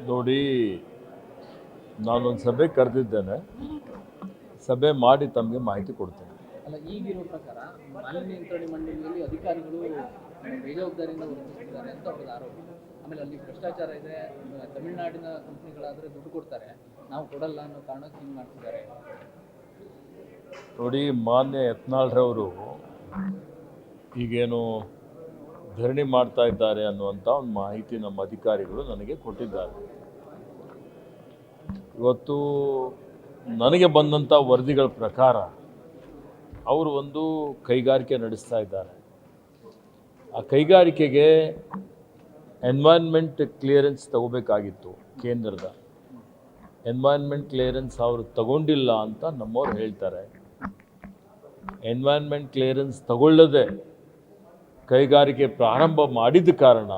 ನೋಡಿ, ನಾನೊಂದು ಸಭೆ ಕರೆದಿದ್ದೇನೆ. ಸಭೆ ಮಾಡಿ ತಮಗೆ ಮಾಹಿತಿ ಕೊಡ್ತೇನೆ. ಅಲ್ಲ, ಈಗಿರೋ ಪ್ರಕಾರ ಮಾಲಿನ್ಯ ನಿಯಂತ್ರಣ ಮಂಡಳಿಯಲ್ಲಿ ಅಧಿಕಾರಿಗಳು ಬೇಜವಾಬ್ದಾರಿಯಿಂದ ವರ್ತಿಸುತ್ತಿದ್ದಾರೆ ಅಂತ ಅವ್ರದ್ದು ಆರೋಪ. ಆಮೇಲೆ ಅಲ್ಲಿ ಭ್ರಷ್ಟಾಚಾರ ಇದೆ, ತಮಿಳುನಾಡಿನ ಕಂಪ್ನಿಗಳಾದರೆ ದುಡ್ಡು ಕೊಡ್ತಾರೆ, ನಾವು ಕೊಡಲ್ಲ ಅನ್ನೋ ಕಾರಣಕ್ಕೆ ಹಿಂಗೆ ಮಾಡ್ತಿದ್ದಾರೆ. ನೋಡಿ, ಮಾನ್ಯ ಯತ್ನಾಳ್ರವರು ಈಗೇನು ಧರಣಿ ಮಾಡ್ತಾ ಇದ್ದಾರೆ ಅನ್ನುವಂಥ ಒಂದು ಮಾಹಿತಿ ನಮ್ಮ ಅಧಿಕಾರಿಗಳು ನನಗೆ ಕೊಟ್ಟಿದ್ದಾರೆ. ಇವತ್ತು ನನಗೆ ಬಂದಂಥ ವರದಿಗಳ ಪ್ರಕಾರ ಅವರು ಒಂದು ಕೈಗಾರಿಕೆ ನಡೆಸ್ತಾ ಇದ್ದಾರೆ. ಆ ಕೈಗಾರಿಕೆಗೆ ಎನ್ವೈರ್ನ್ಮೆಂಟ್ ಕ್ಲಿಯರೆನ್ಸ್ ತಗೋಬೇಕಾಗಿತ್ತು. ಕೇಂದ್ರದ ಎನ್ವೈರ್ನ್ಮೆಂಟ್ ಕ್ಲಿಯರೆನ್ಸ್ ಅವರು ತಗೊಂಡಿಲ್ಲ ಅಂತ ನಮ್ಮವ್ರು ಹೇಳ್ತಾರೆ. ಎನ್ವೈರ್ನ್ಮೆಂಟ್ ಕ್ಲಿಯರೆನ್ಸ್ ತಗೊಳ್ಳದೆ ಕೈಗಾರಿಕೆ ಪ್ರಾರಂಭ ಮಾಡಿದ ಕಾರಣ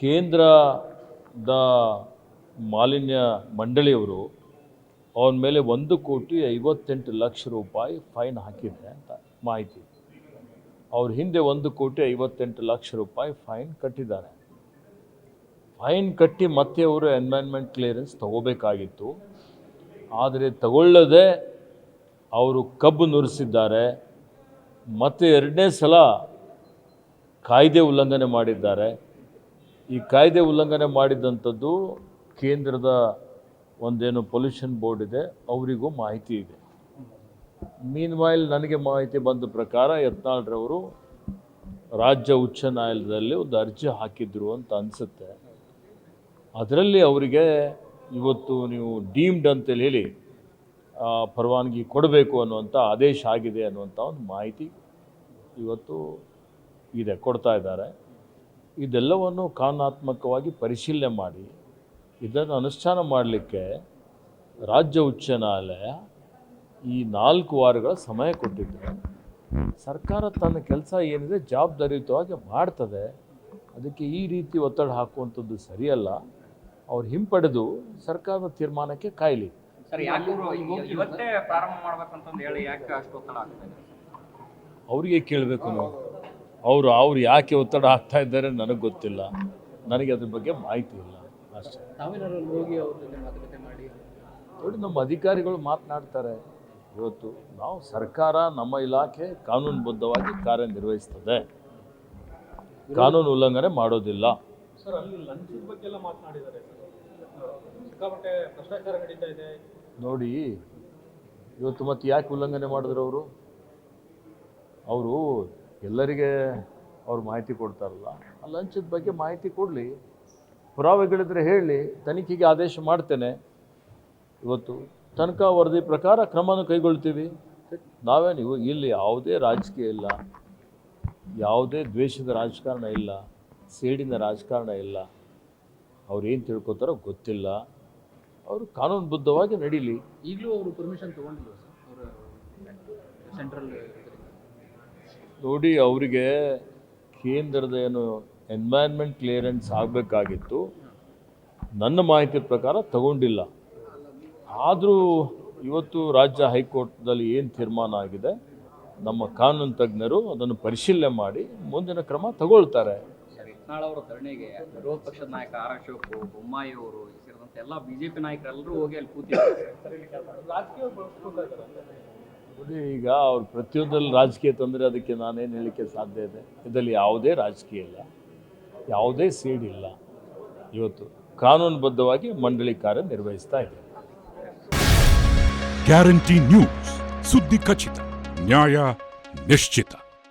ಕೇಂದ್ರದ ಮಾಲಿನ್ಯ ಮಂಡಳಿಯವರು ಅವನ ಮೇಲೆ 1,58,00,000 ರೂಪಾಯಿ ಫೈನ್ ಹಾಕಿದೆ ಅಂತ ಮಾಹಿತಿ. ಅವ್ರ ಹಿಂದೆ 1,58,00,000 ರೂಪಾಯಿ ಫೈನ್ ಕಟ್ಟಿದ್ದಾರೆ. ಫೈನ್ ಕಟ್ಟಿ ಮತ್ತೆ ಅವರು ಎನ್ವೈರ್ನ್ಮೆಂಟ್ ಕ್ಲಿಯರೆನ್ಸ್ ತಗೋಬೇಕಾಗಿತ್ತು. ಆದರೆ ತಗೊಳ್ಳದೆ ಅವರು ಕಬ್ಬು ನುರಿಸಿದ್ದಾರೆ. ಮತ್ತು ಎರಡನೇ ಸಲ ಕಾಯ್ದೆ ಉಲ್ಲಂಘನೆ ಮಾಡಿದ್ದಾರೆ. ಈ ಕಾಯ್ದೆ ಉಲ್ಲಂಘನೆ ಮಾಡಿದಂಥದ್ದು ಕೇಂದ್ರದ ಒಂದೇನು ಪೊಲ್ಯೂಷನ್ ಬೋರ್ಡ್ ಇದೆ, ಅವರಿಗೂ ಮಾಹಿತಿ ಇದೆ. ಮೀನ್ವೈಲ್ ನನಗೆ ಮಾಹಿತಿ ಬಂದ ಪ್ರಕಾರ ಯತ್ನಾಳ್ರವರು ರಾಜ್ಯ ಉಚ್ಚ ನ್ಯಾಯಾಲಯದಲ್ಲಿ ಒಂದು ಅರ್ಜಿ ಹಾಕಿದ್ರು ಅಂತ ಅನಿಸುತ್ತೆ. ಅದರಲ್ಲಿ ಅವರಿಗೆ ಇವತ್ತು ನೀವು ಡೀಮ್ಡ್ ಅಂತೇಳಿ ಹೇಳಿ ಪರವಾನಗಿ ಕೊಡಬೇಕು ಅನ್ನುವಂಥ ಆದೇಶ ಆಗಿದೆ ಅನ್ನುವಂಥ ಒಂದು ಮಾಹಿತಿ ಇವತ್ತು ಇದೆ, ಕೊಡ್ತಾ ಇದ್ದಾರೆ. ಇದೆಲ್ಲವನ್ನು ಕಾನೂನಾತ್ಮಕವಾಗಿ ಪರಿಶೀಲನೆ ಮಾಡಿ ಇದನ್ನು ಅನುಷ್ಠಾನ ಮಾಡಲಿಕ್ಕೆ ರಾಜ್ಯ ಉಚ್ಚ ನ್ಯಾಯಾಲಯ ಈ 4 ವಾರಗಳ ಸಮಯ ಕೊಟ್ಟಿದ್ದೆ. ಸರ್ಕಾರ ತನ್ನ ಕೆಲಸ ಏನಿದೆ ಜವಾಬ್ದಾರಿಯುತವಾಗಿ ಮಾಡ್ತದೆ. ಅದಕ್ಕೆ ಈ ರೀತಿ ಒತ್ತಡ ಹಾಕುವಂಥದ್ದು ಸರಿಯಲ್ಲ. ಅವ್ರು ಹಿಂಪಡೆದು ಸರ್ಕಾರದ ತೀರ್ಮಾನಕ್ಕೆ ಕಾಯಲಿ. ಸರ್, ಯಾಕೆ ಇವತ್ತೇ ಪ್ರಾರಂಭ ಮಾಡ್ಬೇಕಂತಂದು ಹೇಳಿ ಯಾಕೆ ಅಷ್ಟು ಒತ್ತಡ ಆಗ್ತಾ ಇದೆ? ಅವರಿಗೆ ಕೇಳಬೇಕು ನಾವು. ಅವ್ರು ಯಾಕೆ ಒತ್ತಡ ಹಾಕ್ತಾ ಇದ್ದಾರೆ ನನಗೆ ಗೊತ್ತಿಲ್ಲ. ನನಗೆ ಅದ್ರ ಬಗ್ಗೆ ಮಾಹಿತಿ ಇಲ್ಲ ಅಷ್ಟೇ. ನಾವೇನಾದ್ರು ಹೋಗಿ ಅವ್ರ ಜೊತೆ ಮಾತುಕತೆ ಮಾಡಿ ನೋಡಿ, ನಮ್ಮ ಅಧಿಕಾರಿಗಳು ಮಾತನಾಡ್ತಾರೆ. ಇವತ್ತು ನಾವು ಸರ್ಕಾರ, ನಮ್ಮ ಇಲಾಖೆ ಕಾನೂನುಬದ್ಧವಾಗಿ ಕಾರ್ಯನಿರ್ವಹಿಸ್ತದೆ, ಕಾನೂನು ಉಲ್ಲಂಘನೆ ಮಾಡೋದಿಲ್ಲ. ಸರ್, ಅಲ್ಲಿ ಲಂಚದ ಬಗ್ಗೆ ಎಲ್ಲ ಮಾತನಾಡಿದ್ದಾರೆ. ಸಿಕ್ಕಾಪಟ್ಟೆ ಭ್ರಷ್ಟಾಚಾರ ನಡೀತಾ ಇದೆ. ನೋಡಿ, ಇವತ್ತು ಮತ್ತೆ ಯಾಕೆ ಉಲ್ಲಂಘನೆ ಮಾಡಿದ್ರು ಅವರು ಎಲ್ಲರಿಗೆ ಅವ್ರು ಮಾಹಿತಿ ಕೊಡ್ತಾರಲ್ಲ, ಆ ಲಂಚದ ಬಗ್ಗೆ ಮಾಹಿತಿ ಕೊಡಲಿ, ಪುರಾವೆಗಳಿದ್ರೆ ಹೇಳಿ, ತನಿಖೆಗೆ ಆದೇಶ ಮಾಡ್ತೇನೆ. ಇವತ್ತು ತನಕ ವರದಿ ಪ್ರಕಾರ ಕ್ರಮವನ್ನು ಕೈಗೊಳ್ತೀವಿ. ನಾವೇನು ಇಲ್ಲಿ ಯಾವುದೇ ರಾಜಕೀಯ ಇಲ್ಲ, ಯಾವುದೇ ದ್ವೇಷದ ರಾಜಕಾರಣ ಇಲ್ಲ, ಸೇಡಿನ ರಾಜಕಾರಣ ಇಲ್ಲ. ಅವ್ರು ಏನು ತಿಳ್ಕೊತಾರೋ ಗೊತ್ತಿಲ್ಲ. ಅವರು ಕಾನೂನುಬದ್ಧವಾಗಿ ನಡೀಲಿ. ಈಗಲೂ ಅವರು ಪರ್ಮಿಷನ್ ತೊಗೊಂಡಿಲ್ಲ ಸರ್, ಅವರು ಸೆಂಟ್ರಲ್. ನೋಡಿ, ಅವರಿಗೆ ಕೇಂದ್ರದ ಏನು ಎನ್ವೈರ್ನ್ಮೆಂಟ್ ಕ್ಲಿಯರೆನ್ಸ್ ಆಗಬೇಕಾಗಿತ್ತು, ನನ್ನ ಮಾಹಿತಿ ಪ್ರಕಾರ ತಗೊಂಡಿಲ್ಲ. ಆದರೂ ಇವತ್ತು ರಾಜ್ಯ ಹೈಕೋರ್ಟ್ದಲ್ಲಿ ಏನು ತೀರ್ಮಾನ ಆಗಿದೆ, ನಮ್ಮ ಕಾನೂನು ತಜ್ಞರು ಅದನ್ನು ಪರಿಶೀಲನೆ ಮಾಡಿ ಮುಂದಿನ ಕ್ರಮ ತಗೊಳ್ತಾರೆ. ಸರ್, ಯತ್ನಾಳ್ ಅವರ ಧರಣಿಗೆ ವಿರೋಧ ಪಕ್ಷದ ನಾಯಕ ಆರ್ ಅಶೋಕ್, ಬೊಮ್ಮಾಯಿ ಅವರು ಸೇರಿದಂತೆ ಎಲ್ಲ ಬಿಜೆಪಿ ನಾಯಕರೆಲ್ಲರೂ ಹೋಗಿ ಅಲ್ಲಿ ಕೂತಿದ್ದಾರೆ. ರಾಜಕೀಯ ಬಳಸ್ಕೊಳ್ತಾ ಇದ್ದಾರೆ. ನೋಡಿ, ಈಗ ಅವ್ರು ಪ್ರತಿಯೊಂದರಲ್ಲಿ ರಾಜಕೀಯ ತಂದರೆ ಅದಕ್ಕೆ ನಾನೇನು ಹೇಳಲಿಕ್ಕೆ ಸಾಧ್ಯ ಇದೆ? ಇದರಲ್ಲಿ ಯಾವುದೇ ರಾಜಕೀಯ ಇಲ್ಲ, ಯಾವುದೇ ಸೇಡಿಲ್ಲ. ಇವತ್ತು ಕಾನೂನುಬದ್ಧವಾಗಿ ಮಂಡಳಿ ಕಾರ್ಯ ನಿರ್ವಹಿಸ್ತಾ ಇದೆ. ಗ್ಯಾರಂಟಿ ನ್ಯೂಸ್, ಸುದ್ದಿ ಖಚಿತ, ನ್ಯಾಯ ನಿಶ್ಚಿತ.